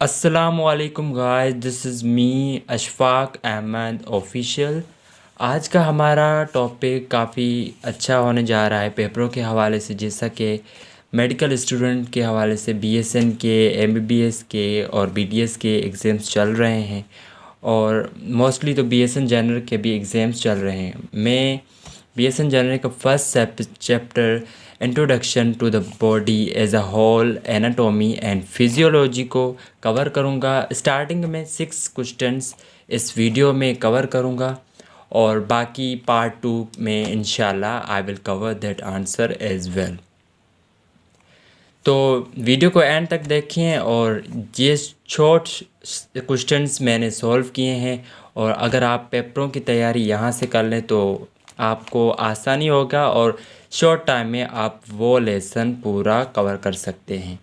अस्सलामुअलैकुम guys, this is me Ashfaq Ahmed official. आज का हमारा टॉपिक काफ़ी अच्छा होने जा रहा है पेपरों के हवाले से, जैसा कि मेडिकल स्टूडेंट के हवाले से बीएसएन के, एमबीबीएस के और बीडीएस के एग्ज़ाम्स चल रहे हैं और मोस्टली तो बीएसएन जनरल के भी एग्ज़ाम्स चल रहे हैं। मैं बीएसएन जनरल का first chapter introduction to the body as a whole, anatomy and physiology को कवर करूँगा। स्टार्टिंग में 6 क्वेश्चंस इस वीडियो में कवर करूँगा और बाकी पार्ट 2 में इंशाल्लाह I will cover that answer as well. तो वीडियो को एंड तक देखें और ये शॉर्ट क्वेश्चंस मैंने सॉल्व किए हैं और अगर आप पेपरों की तैयारी यहाँ से कर लें तो आपको आसानी होगा और शॉर्ट टाइम में आप वो लेसन पूरा कवर कर सकते हैं।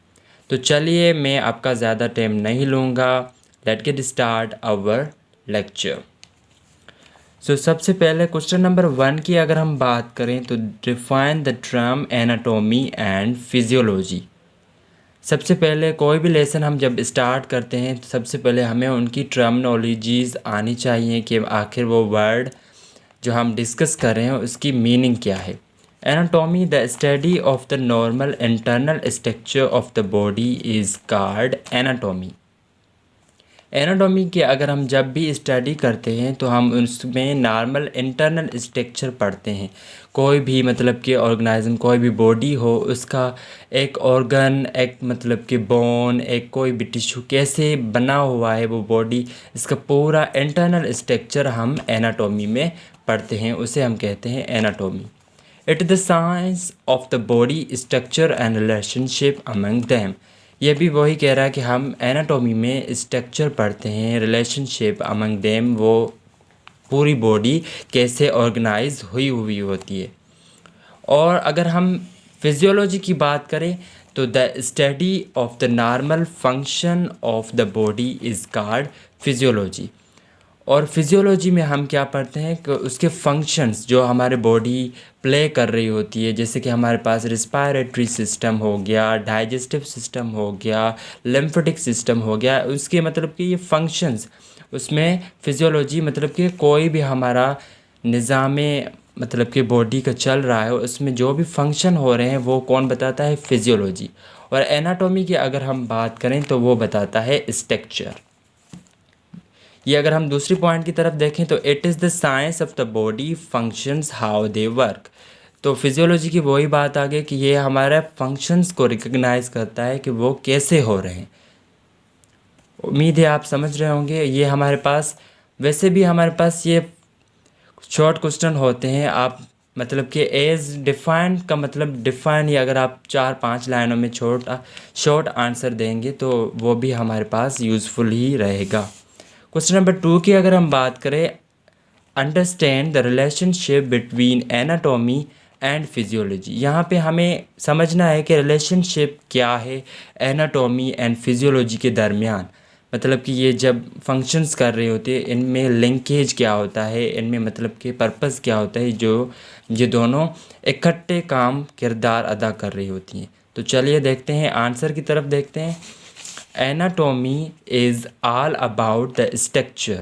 तो चलिए मैं आपका ज़्यादा टाइम नहीं लूँगा, let get start our lecture. सबसे पहले क्वेश्चन नंबर 1 की अगर हम बात करें तो define the term anatomy and physiology. सबसे पहले कोई भी लेसन हम जब स्टार्ट करते हैं तो सबसे पहले हमें उनकी टर्मिनोलॉजीज़ आनी चाहिए कि आखिर वो वर्ड जो हम डिस्कस कर रहे हैं उसकी मीनिंग क्या है। Anatomy the study of the normal internal structure of the body is called anatomy. Anatomy की अगर हम जब भी स्टडी करते हैं तो हम उसमें नॉर्मल इंटरनल स्ट्रक्चर पढ़ते हैं। कोई भी मतलब कि ऑर्गेनिज्म, कोई भी बॉडी हो, उसका एक ऑर्गन, एक मतलब कि बोन, एक कोई भी टिश्यू कैसे बना हुआ है वो बॉडी, इसका पूरा इंटरनल स्ट्रक्चर हम एनाटॉमी में पढ़ते हैं, उसे हम कहते हैं anatomy. It is the science of the body structure and relationship among them. ये भी वही कह रहा है कि हम एनाटॉमी में स्ट्रक्चर पढ़ते हैं, रिलेशनशिप अमंग देम, वो पूरी बॉडी कैसे ऑर्गेनाइज हुई होती है। और अगर हम फिजियोलॉजी की बात करें तो the study of the normal function of the body is called physiology. और फिजियोलॉजी में हम क्या पढ़ते हैं कि उसके फंक्शंस जो हमारे बॉडी प्ले कर रही होती है, जैसे कि हमारे पास रिस्पायरेटरी सिस्टम हो गया, डाइजेस्टिव सिस्टम हो गया, लिम्फेटिक सिस्टम हो गया, उसके मतलब कि ये फंक्शंस, उसमें फिजियोलॉजी मतलब कि कोई भी हमारा निज़ाम मतलब कि बॉडी का चल रहा है उसमें जो भी फंक्शन हो रहे हैं वो कौन बताता है? फिजियोलॉजी। और एनाटॉमी की अगर हम बात करें तो वो बताता है स्ट्रक्चर। ये अगर हम दूसरी पॉइंट की तरफ देखें तो it is the science of the body functions how they work. तो फिजियोलॉजी की वही बात आ गई कि ये हमारे फंक्शंस को रिकग्नाइज करता है कि वो कैसे हो रहे हैं। उम्मीद है आप समझ रहे होंगे। ये हमारे पास वैसे भी हमारे पास ये शॉर्ट क्वेश्चन होते हैं। आप मतलब कि एज डिफाइन का मतलब डिफाइन, या अगर आप 4-5 लाइनों में शॉर्ट आंसर देंगे तो वो भी हमारे पास यूज़फुल ही रहेगा। क्वेश्चन नंबर 2 की अगर हम बात करें, understand the relationship between anatomy and physiology. यहाँ पे हमें समझना है कि रिलेशनशिप क्या है एनाटॉमी एंड फिजियोलॉजी के दरमियान। मतलब कि ये जब फंक्शंस कर रहे होते हैं इनमें लिंकेज क्या होता है, इनमें मतलब कि पर्पस क्या होता है, जो ये दोनों इकट्ठे काम किरदार अदा कर रही होती हैं। तो चलिए देखते हैं, आंसर की तरफ देखते हैं। Anatomy is all about the structure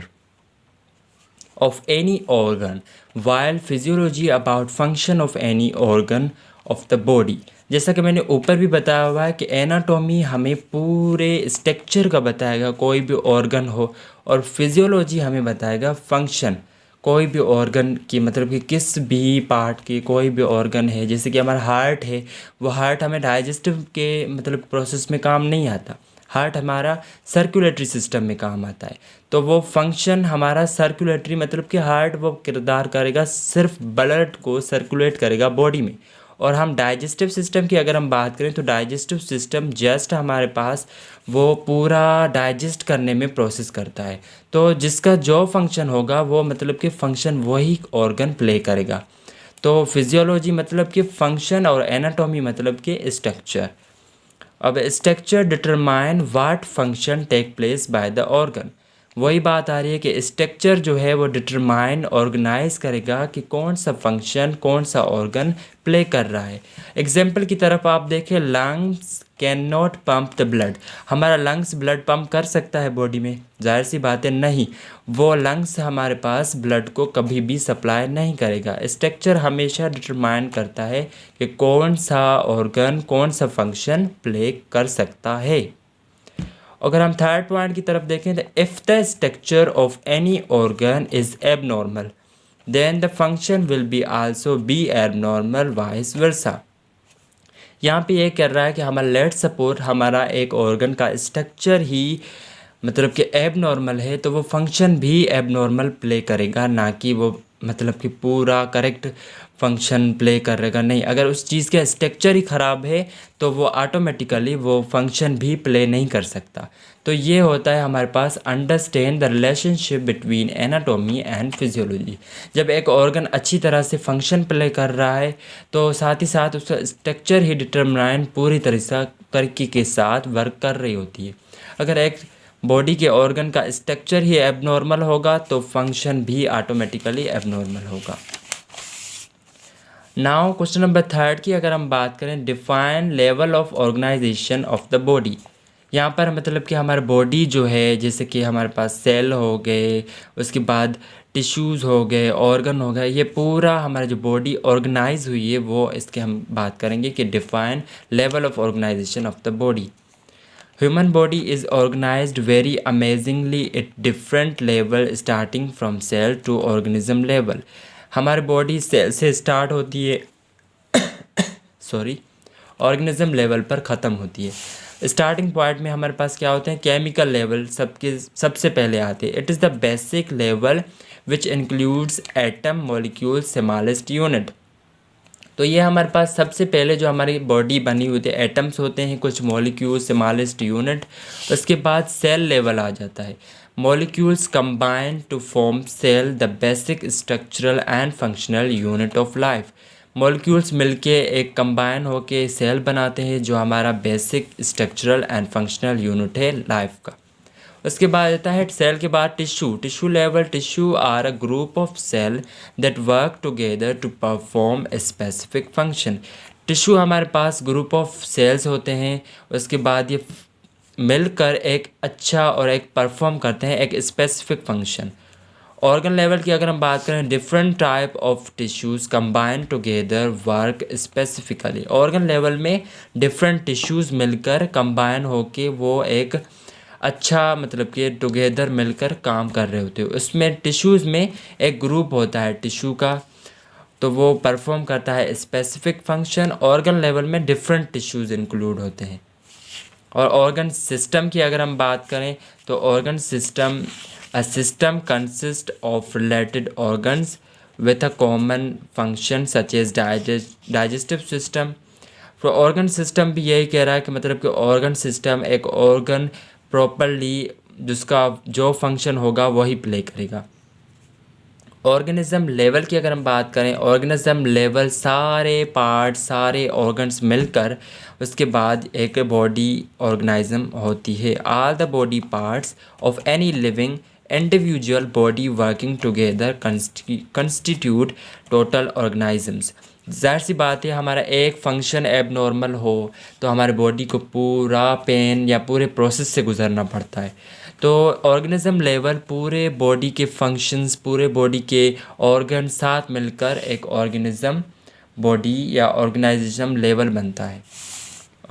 of any organ, while physiology about function of any organ of the body। जैसा कि मैंने ऊपर भी बताया हुआ है कि एनाटॉमी हमें पूरे स्ट्रक्चर का बताएगा कोई भी ऑर्गन हो, और फिजियोलॉजी हमें बताएगा फंक्शन कोई भी ऑर्गन की, मतलब कि किस भी पार्ट की कोई भी ऑर्गन है। जैसे कि हमारा हार्ट है, वो हार्ट हमें डाइजेस्टिव के मतलब प्रोसेस में काम नहीं आता, हार्ट हमारा सर्कुलेटरी सिस्टम में काम आता है। तो वो फंक्शन हमारा सर्कुलेटरी मतलब कि हार्ट वो किरदार करेगा, सिर्फ ब्लड को सर्कुलेट करेगा बॉडी में। और हम डाइजेस्टिव सिस्टम की अगर हम बात करें तो डाइजेस्टिव सिस्टम जस्ट हमारे पास वो पूरा डाइजेस्ट करने में प्रोसेस करता है। तो जिसका जो फंक्शन होगा वो मतलब कि फंक्शन वही ऑर्गन प्ले करेगा। तो फिजियोलॉजी मतलब कि फंक्शन और एनाटॉमी मतलब कि स्ट्रक्चर। अब structure determine what function take place by the organ. वही बात आ रही है कि स्ट्रक्चर जो है वो डिटरमाइन ऑर्गेनाइज करेगा कि कौन सा फंक्शन कौन सा ऑर्गन प्ले कर रहा है। एग्जाम्पल की तरफ आप देखें, lungs can not pump the blood. हमारा लंग्स ब्लड पंप कर सकता है बॉडी में? जाहिर सी बात है नहीं, वो लंग्स हमारे पास ब्लड को कभी भी सप्लाई नहीं करेगा। स्ट्रक्चर हमेशा डिटरमाइन करता है कि कौन सा ऑर्गन कौन सा फंक्शन प्ले कर सकता है। अगर हम थर्ड पॉइंट की तरफ देखें तो if the structure of any organ is abnormal then the function will be also be abnormal vice versa. यहाँ पे ये कह रहा है कि हमारा लेट सपोर्ट हमारा एक ऑर्गन का स्ट्रक्चर ही मतलब कि एबनॉर्मल है तो वो फंक्शन भी एबनॉर्मल प्ले करेगा, ना कि वो मतलब कि पूरा करेक्ट फंक्शन प्ले करेगा नहीं। अगर उस चीज़ का स्ट्रक्चर ही ख़राब है तो वो ऑटोमेटिकली वो फंक्शन भी प्ले नहीं कर सकता। तो ये होता है हमारे पास understand the relationship between anatomy and physiology. जब एक ऑर्गन अच्छी तरह से फंक्शन प्ले कर रहा है तो साथ ही साथ उसका स्ट्रक्चर ही डिटरमाइन पूरी तरीके के साथ वर्क कर रही होती है। अगर एक बॉडी के ऑर्गन का स्ट्रक्चर ही एबनॉर्मल होगा तो फंक्शन भी ऑटोमेटिकली एबनॉर्मल होगा। नाउ क्वेश्चन नंबर थर्ड की अगर हम बात करें, define level of organisation of the body. यहाँ पर मतलब कि हमारा बॉडी जो है, जैसे कि हमारे पास सेल हो गए, उसके बाद टिश्यूज़ हो गए, ऑर्गन हो गए, ये पूरा हमारा जो बॉडी ऑर्गेनाइज हुई है वो इसके हम बात करेंगे कि define level of organisation of the body. Human body is organized very amazingly at different level starting from cell to organism level। हमारी बॉडी सेल से स्टार्ट होती है ऑर्गेनिज्म लेवल पर ख़त्म होती है। स्टार्टिंग पॉइंट में हमारे पास क्या होते हैं, केमिकल लेवल सबसे पहले आते हैं। It is the basic level which includes atom molecule smallest unit. तो ये हमारे पास सबसे पहले जो हमारी बॉडी बनी हुई थी, एटम्स होते हैं, कुछ मॉलिक्यूल्स, स्मॉलेस्ट यूनिट। उसके बाद सेल लेवल आ जाता है। Molecules combine to form cell, the basic structural and functional unit of life. Molecules मिलके एक कंबाइन होके सेल बनाते हैं जो हमारा basic structural and functional unit है लाइफ का। उसके बाद आता है सेल के बाद tissue level. Tissue are a group of cell that work together to perform a specific function. Tissue हमारे पास ग्रुप ऑफ सेल्स होते हैं, उसके बाद ये मिलकर एक अच्छा और एक परफॉर्म करते हैं एक स्पेसिफिक फंक्शन। ऑर्गन लेवल की अगर हम बात करें, different type of tissues combine together work specifically. Organ level में डिफरेंट टिश्यूज़ मिलकर कंबाइन होके वो एक अच्छा मतलब कि टुगेदर मिलकर काम कर रहे होते हो। उसमें टिश्यूज़ में एक ग्रुप होता है टिश्यू का, तो वो परफॉर्म करता है स्पेसिफिक फंक्शन। ऑर्गन लेवल में डिफरेंट टिश्यूज़ इंक्लूड होते हैं। और ऑर्गन सिस्टम की अगर हम बात करें तो organ system a system consist of related organs with a common function such as digestive system. तो ऑर्गन सिस्टम भी यही कह रहा है कि मतलब कि ऑर्गन सिस्टम एक ऑर्गन प्रॉपरली जिसका जो फंक्शन होगा वही प्ले करेगा। ऑर्गेनिज्म लेवल की अगर हम बात करें, ऑर्गेनिज्म लेवल सारे पार्ट्स सारे ऑर्गन्स मिलकर उसके बाद एक बॉडी ऑर्गेनिज्म होती है। All the body parts of any living individual body working together constitute total organisms. ज़ाहिर सी बात है, हमारा एक फंक्शन एबनॉर्मल हो तो हमारे बॉडी को पूरा पेन या पूरे प्रोसेस से गुजरना पड़ता है। तो ऑर्गेनिज्म लेवल पूरे बॉडी के फंक्शंस, पूरे बॉडी के ऑर्गन साथ मिलकर एक ऑर्गेनिज्म बॉडी या ऑर्गेनाइजेशन लेवल बनता है।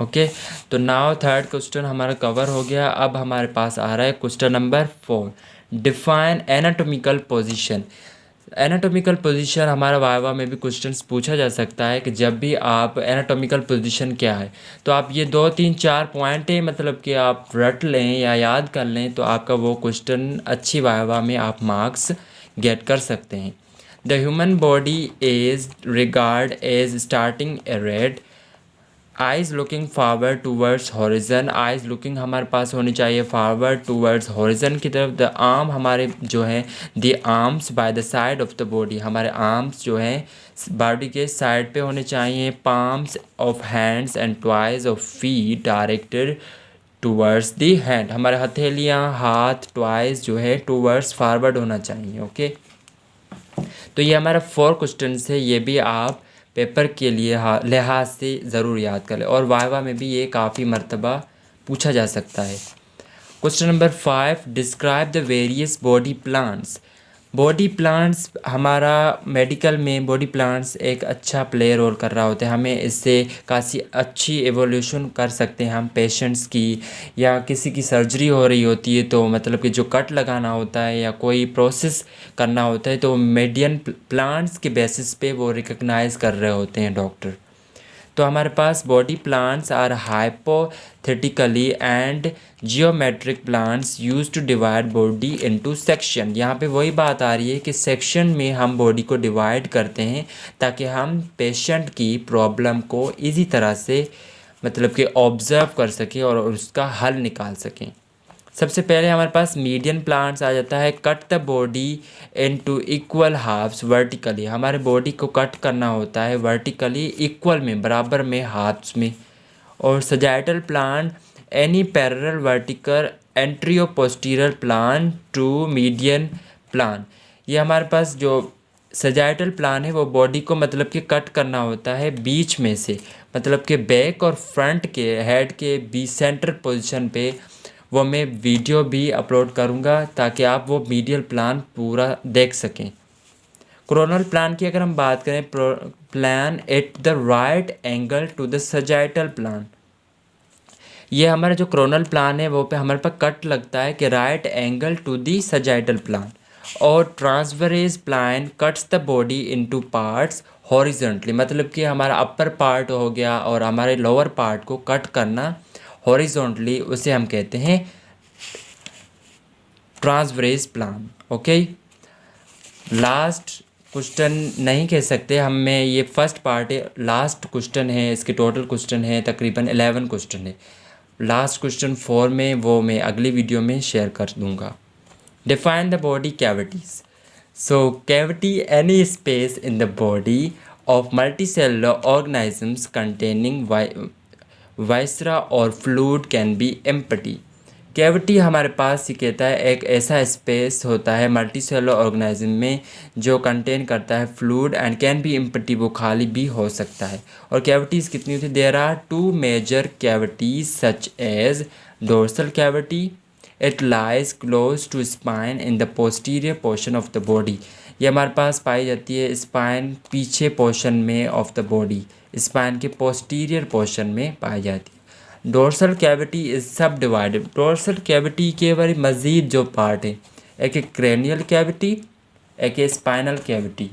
ओके, तो नाउ थर्ड क्वेश्चन हमारा कवर हो गया। अब हमारे पास आ रहा है question number 4, define anatomical position. Anatomical position हमारा वाइवा में भी क्वेश्चंस पूछा जा सकता है कि जब भी आप एनाटॉमिकल पोजीशन क्या है, तो आप ये 2 3 4 पॉइंट है मतलब कि आप रट लें या याद कर लें तो आपका वो क्वेश्चन अच्छी वाइवा में आप मार्क्स गेट कर सकते हैं। The human body is regard as starting erect, eyes looking forward towards horizon. Eyes looking हमारे पास होनी चाहिए फॉरवर्ड टूवर्ड्स हॉरिजन की तरफ। द आर्म हमारे जो है the arms by the side of the body, हमारे आर्म्स जो हैं बॉडी के साइड पे होने चाहिए। Palms of hands and twice of feet directed towards the hand, हमारे हथेलियाँ हाथ ट्वाइज जो है टूवर्ड्स फॉरवर्ड होना चाहिए। ओके, तो ये हमारा 4 क्वेश्चन है, ये भी आप पेपर के लिए लिहाज से ज़रूर याद कर लें, और वाइवा में भी ये काफ़ी मर्तबा पूछा जा सकता है। Question number 5, describe the various body plans. Body plans, हमारा मेडिकल में बॉडी प्लान्स एक अच्छा प्ले रोल कर रहा होता है। हमें इससे काफ़ी अच्छी एवोल्यूशन कर सकते हैं हम पेशेंट्स की, या किसी की सर्जरी हो रही होती है तो मतलब कि जो कट लगाना होता है या कोई प्रोसेस करना होता है तो मेडियन प्लान्स के बेसिस पे वो रिकग्नाइज कर रहे होते हैं डॉक्टर। तो हमारे पास body plans are hypothetically and geometric plans use to divide body into section. यहाँ पे वही बात आ रही है कि सेक्शन में हम बॉडी को डिवाइड करते हैं ताकि हम पेशेंट की प्रॉब्लम को इजी तरह से मतलब कि ऑब्ज़र्व कर सकें और उसका हल निकाल सकें। सबसे पहले हमारे पास मीडियन प्लान्स आ जाता है। Cut the body into equal halves vertically. हमारे बॉडी को कट करना होता है वर्टिकली, इक्वल में, बराबर में, हाफ्स में। और sagittal plan, any parallel vertical antero posterior plan to median plan. ये हमारे पास जो सजाइटल प्लान है वो बॉडी को मतलब कि कट करना होता है बीच में से, मतलब कि बैक और फ्रंट के हेड के बीच सेंटर पोजीशन पे। वो मैं वीडियो भी अपलोड करूँगा ताकि आप वो मीडियल प्लान पूरा देख सकें। कोरोनल प्लान की अगर हम बात करें, plan at the right angle to the sagittal plan. ये हमारा जो कोरोनल प्लान है वो पे हमारे पास कट लगता है कि right angle to the sagittal plan. और transverse plan cuts the body into parts horizontally, मतलब कि हमारा अपर पार्ट हो गया और हमारे लोअर पार्ट को कट करना हॉरिजॉन्टली, उसे हम कहते हैं transverse plan. Okay, last question नहीं कह सकते हमें, ये फर्स्ट पार्ट है, लास्ट क्वेश्चन है, इसके टोटल क्वेश्चन है तकरीबन 11 क्वेश्चन है। लास्ट क्वेश्चन 4 में वो मैं अगली वीडियो में शेयर कर दूंगा। Define the body cavities. So cavity, any space in the body of multicellular organisms containing viscera or fluid can be empty. Cavity हमारे पास ये कहता है एक ऐसा स्पेस होता है मल्टी सेलुलर ऑर्गेनिज्म में जो कंटेन करता है fluid and can be empty, वो खाली भी हो सकता है। और कैविटीज़ कितनी होती है? There are 2 major cavities such as dorsal cavity, it lies close to spine in the posterior portion of the body. ये हमारे पास पाई जाती है स्पाइन पीछे पोर्शन में ऑफ द बॉडी, स्पाइन के पोस्टीरियर पोर्शन में पाई जाती है। डोर्सल कैविटी इज सब डिवाइडेड। डोर्सल कैविटी के बारे मज़ीद जो पार्ट है, एक क्रेनियल कैविटी, एक स्पाइनल कैविटी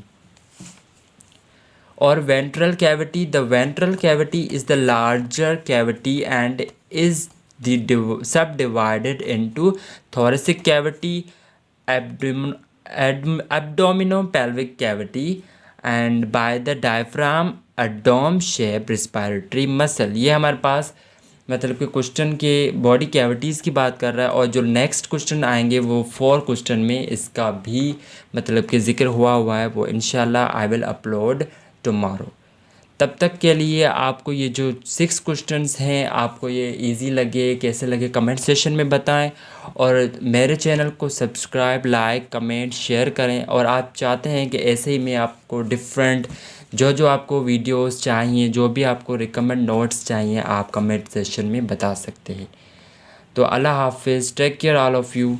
और ventral cavity. The ventral cavity is the larger cavity and is the sub divided into thoracic cavity, abdominopelvic cavity and by the diaphragm, a dome shaped respiratory muscle। ये हमारे पास मतलब कि question के body cavities की बात कर रहा है। और जो नेक्स्ट क्वेश्चन आएंगे वो 4 क्वेश्चन में इसका भी मतलब कि जिक्र हुआ है, वो इंशाल्लाह आई विल अपलोड टुमारो। तब तक के लिए आपको ये जो 6 क्वेश्चंस हैं, आपको ये इजी लगे कैसे लगे कमेंट सेशन में बताएं। और मेरे चैनल को सब्सक्राइब, लाइक, कमेंट, शेयर करें। और आप चाहते हैं कि ऐसे ही मैं आपको डिफरेंट जो आपको वीडियोस चाहिए, जो भी आपको रिकमेंड नोट्स चाहिए, आप कमेंट सेशन में बता सकते हैं। तो अल्लाह हाफिज़, take care all of you.